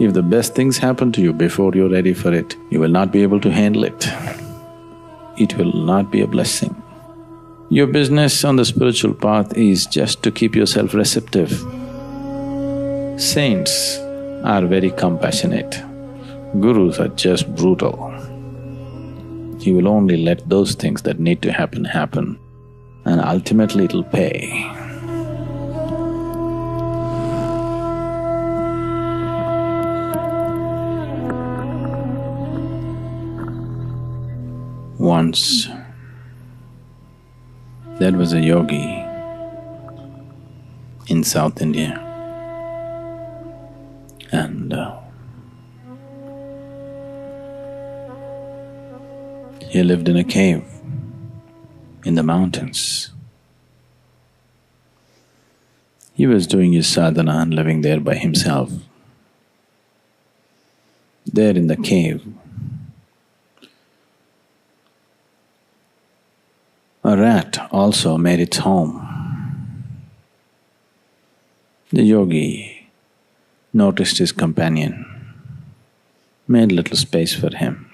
If the best things happen to you before you're ready for it, you will not be able to handle it. It will not be a blessing. Your business on the spiritual path is just to keep yourself receptive. Saints are very compassionate. Gurus are just brutal. He will only let those things that need to happen, happen, and ultimately it'll pay. Once, there was a yogi in South India, and he lived in a cave in the mountains. He was doing his sadhana and living there by himself. There in the cave, a rat also made its home. The yogi noticed his companion, made little space for him,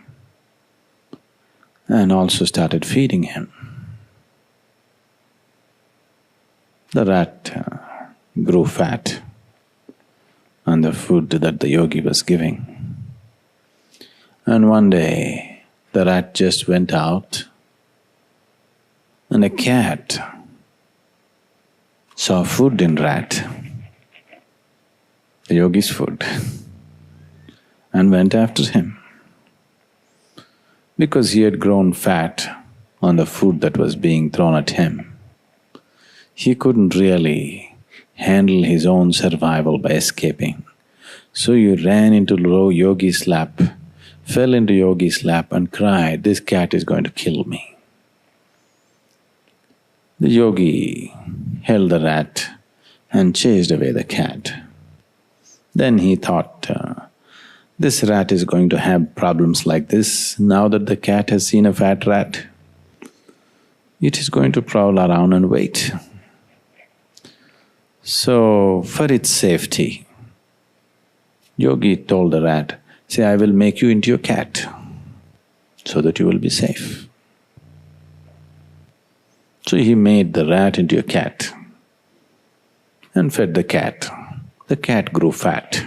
and also started feeding him. The rat grew fat on the food that the yogi was giving. And one day, the rat just went out, and a cat saw food in rat, the yogi's food, and went after him. Because he had grown fat on the food that was being thrown at him, he couldn't really handle his own survival by escaping. So he ran into yogi's lap, fell into yogi's lap and cried, "This cat is going to kill me." The yogi held the rat and chased away the cat. Then he thought, this rat is going to have problems like this now that the cat has seen a fat rat. It is going to prowl around and wait. So, for its safety, yogi told the rat, "Say, I will make you into a cat so that you will be safe." So he made the rat into a cat and fed the cat. The cat grew fat.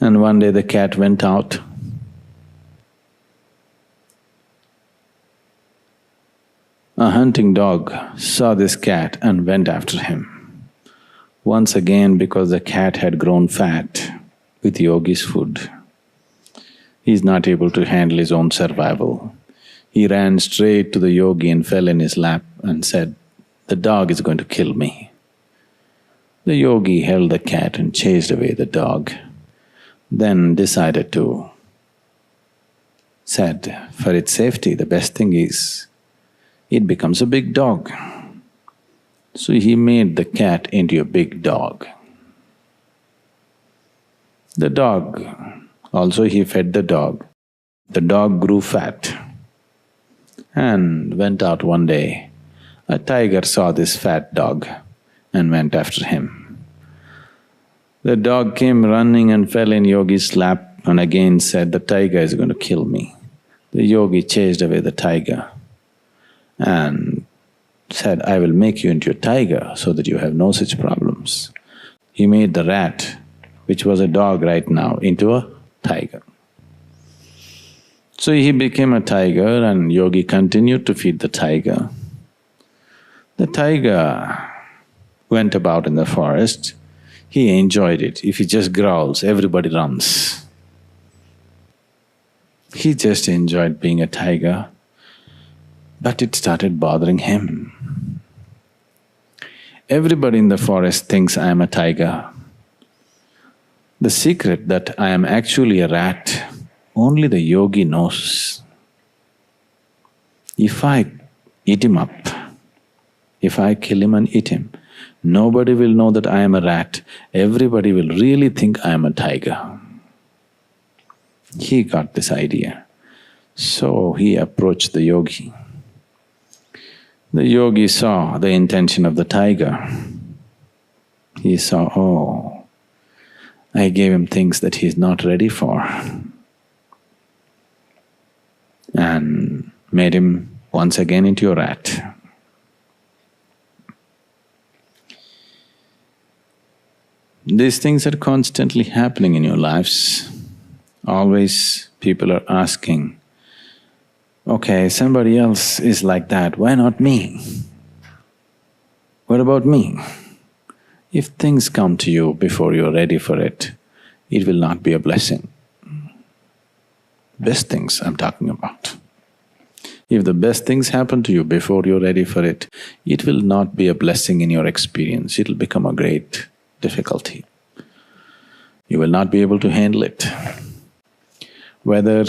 And one day the cat went out. A hunting dog saw this cat and went after him. Once again, because the cat had grown fat with yogi's food, he is not able to handle his own survival. He ran straight to the yogi and fell in his lap and said, "The dog is going to kill me." The yogi held the cat and chased away the dog, then decided to… said, for its safety, the best thing is, it becomes a big dog. So he made the cat into a big dog. The dog, also he fed the dog. The dog grew fat. And went out one day. A tiger saw this fat dog and went after him. The dog came running and fell in yogi's lap and again said, "The tiger is going to kill me." The yogi chased away the tiger and said, "I will make you into a tiger so that you have no such problems." He made the rat, which was a dog right now, into a tiger. So he became a tiger and yogi continued to feed the tiger. The tiger went about in the forest. He enjoyed it. If he just growls, everybody runs. He just enjoyed being a tiger, but it started bothering him. Everybody in the forest thinks I am a tiger. The secret that I am actually a rat, only the yogi knows. If I eat him up, if I kill him and eat him, nobody will know that I am a rat. Everybody will really think I am a tiger. He got this idea. So he approached the yogi. The yogi saw the intention of the tiger. He saw, oh, I gave him things that he's not ready for and made him once again into a rat. These things are constantly happening in your lives. Always people are asking, okay, somebody else is like that, why not me? What about me? If things come to you before you're ready for it, it will not be a blessing. Best things I'm talking about. If the best things happen to you before you're ready for it, it will not be a blessing in your experience, it'll become a great difficulty. You will not be able to handle it. Whether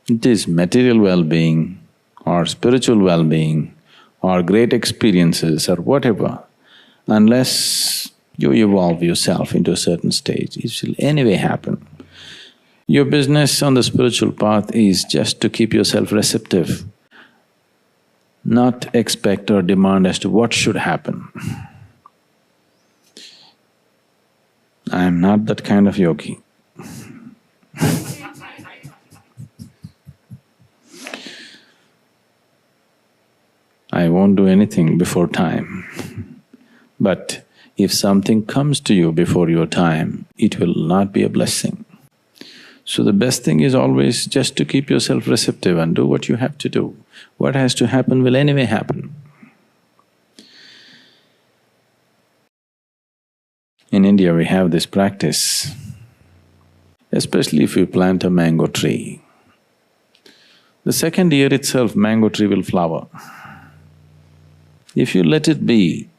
it is material well-being or spiritual well-being or great experiences or whatever, unless you evolve yourself into a certain stage, it will anyway happen. Your business on the spiritual path is just to keep yourself receptive, not expect or demand as to what should happen. I am not that kind of yogi. I won't do anything before time. But if something comes to you before your time, it will not be a blessing. So the best thing is always just to keep yourself receptive and do what you have to do. What has to happen will anyway happen. In India, we have this practice, especially if you plant a mango tree. The second year itself, mango tree will flower. If you let it be,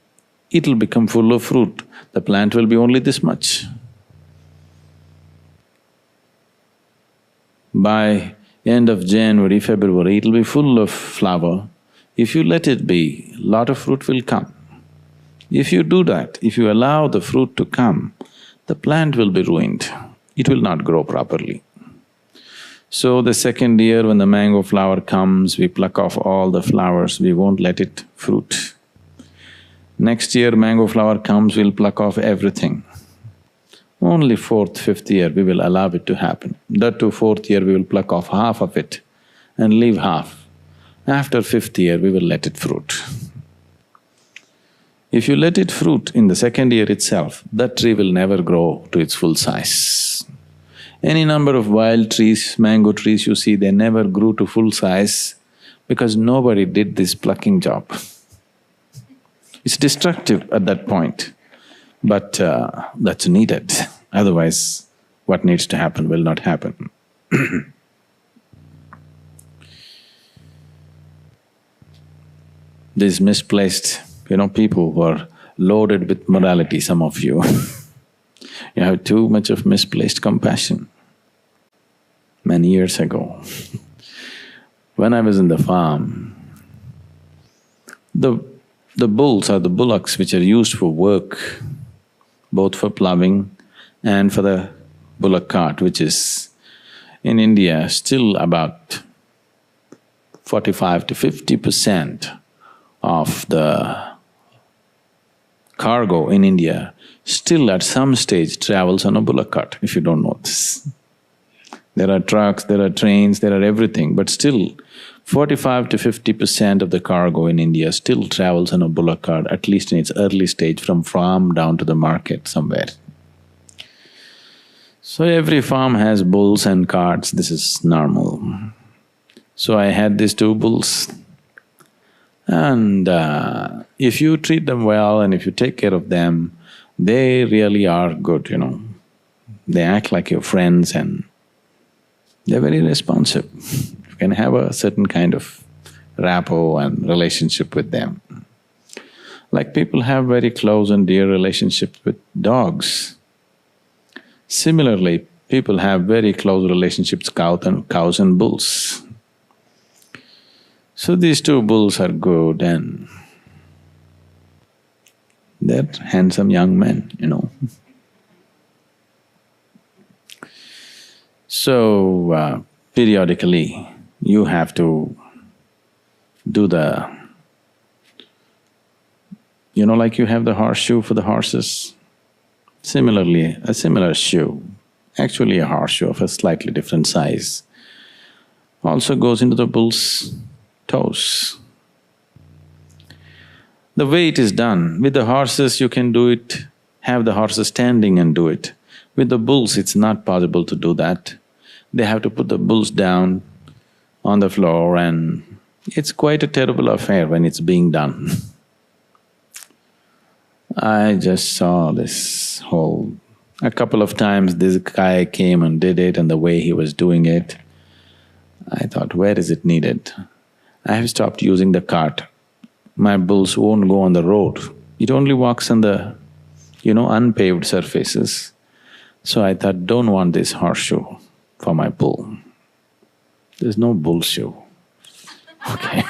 it'll become full of fruit. The plant will be only this much. By end of January, February, it'll be full of flower. If you let it be, lot of fruit will come. If you do that, if you allow the fruit to come, the plant will be ruined. It will not grow properly. So the second year when the mango flower comes, we pluck off all the flowers, we won't let it fruit. Next year mango flower comes, we'll pluck off everything. Only fourth, fifth year we will allow it to happen. That too, fourth year we will pluck off half of it and leave half. After fifth year we will let it fruit. If you let it fruit in the second year itself, that tree will never grow to its full size. Any number of wild trees, mango trees you see, they never grew to full size because nobody did this plucking job. It's destructive at that point, but that's needed. Otherwise, what needs to happen will not happen. These misplaced, people who are loaded with morality, some of you, you have too much of misplaced compassion. Many years ago, when I was in the farm, the bulls or the bullocks which are used for work, both for ploughing and for the bullock cart, which is in India still about 45 to 50% of the cargo in India still at some stage travels on a bullock cart, if you don't know this. There are trucks, there are trains, there are everything, but still 45 to 50% of the cargo in India still travels on a bullock cart, at least in its early stage, from farm down to the market somewhere. So every farm has bulls and carts, this is normal. So I had these two bulls, and if you treat them well and if you take care of them, they really are good, They act like your friends and they're very responsive. You can have a certain kind of rapport and relationship with them. Like people have very close and dear relationships with dogs. Similarly, people have very close relationships with cows and bulls. So these two bulls are good and they're handsome young men, So, periodically, you have to do like you have the horseshoe for the horses. Similarly, a similar shoe, actually a horseshoe of a slightly different size, also goes into the bull's toes. The way it is done, with the horses you can do it, have the horses standing and do it. With the bulls it's not possible to do that. They have to put the bulls down on the floor and it's quite a terrible affair when it's being done. I just saw this whole… A couple of times this guy came and did it, and the way he was doing it, I thought, where is it needed? I have stopped using the cart. My bulls won't go on the road. It only walks on the, unpaved surfaces. So I thought, don't want this horseshoe for my bull. There's no bull shoe, okay?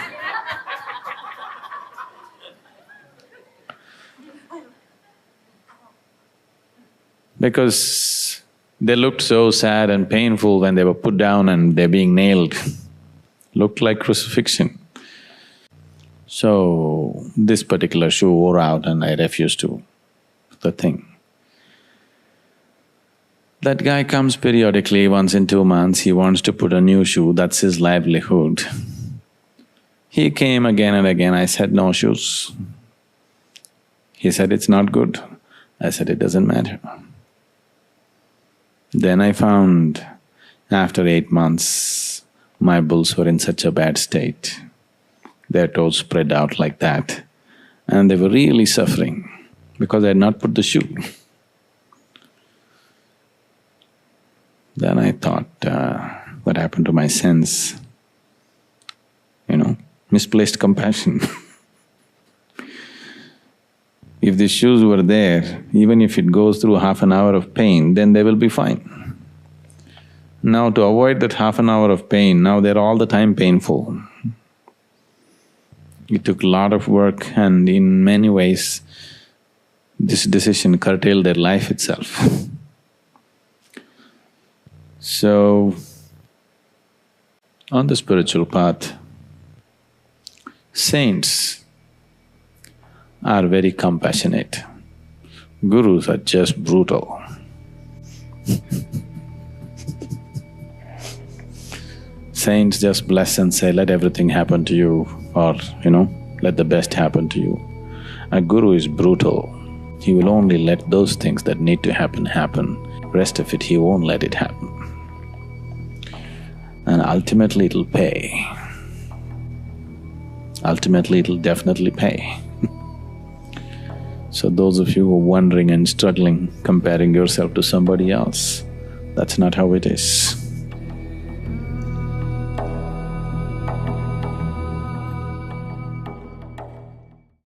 Because they looked so sad and painful when they were put down and they're being nailed. Looked like crucifixion. So, this particular shoe wore out and I refused to, the thing. That guy comes periodically, once in 2 months, he wants to put a new shoe, that's his livelihood. He came again and again, I said, no shoes. He said, it's not good. I said, it doesn't matter. Then I found, after 8 months, my bulls were in such a bad state. Their toes spread out like that, and they were really suffering because I had not put the shoe. Then I thought, what happened to my sense? Misplaced compassion. If the shoes were there, even if it goes through half an hour of pain, then they will be fine. Now to avoid that half an hour of pain, now they're all the time painful. It took a lot of work and in many ways, this decision curtailed their life itself. So, on the spiritual path, saints are very compassionate. Gurus are just brutal. Saints just bless and say, let everything happen to you, or let the best happen to you. A guru is brutal. He will only let those things that need to happen, happen. Rest of it, he won't let it happen. And ultimately it'll pay. Ultimately it'll definitely pay. So those of you who are wondering and struggling, comparing yourself to somebody else, that's not how it is.